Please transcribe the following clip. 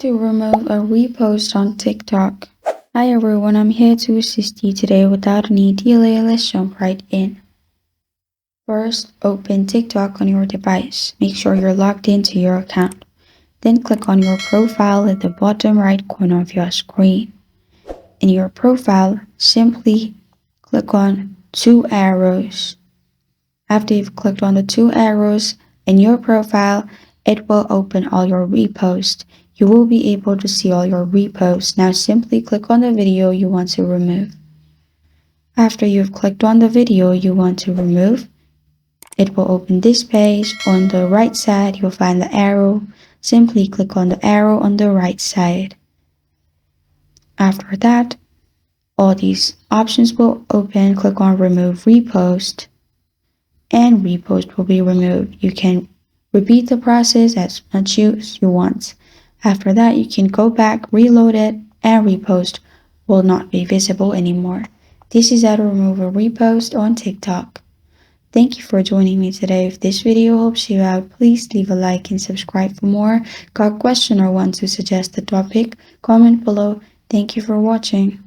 to remove a repost on TikTok. Hi everyone, I'm here to assist you today without any delay. Let's jump right in. First, open TikTok on your device. Make sure you're logged into your account. Then click on your profile at the bottom right corner of your screen. In your profile, simply click on two arrows. After you've clicked on the two arrows in your profile, it will open all your reposts. You will be able to see all your reposts. Now simply click on the video you want to remove. After you've clicked on the video you want to remove, it will open this page. On the right side, you'll find the arrow. Simply click on the arrow on the right side. After that, all these options will open. Click on Remove Repost, and repost will be removed. You can repeat the process as much as you want. After that, you can go back, reload it, and repost will not be visible anymore. This is how to remove a repost on TikTok. Thank you for joining me today. If this video helps you out, please leave a like and subscribe for more. Got a question or want to suggest a topic? Comment below. Thank you for watching.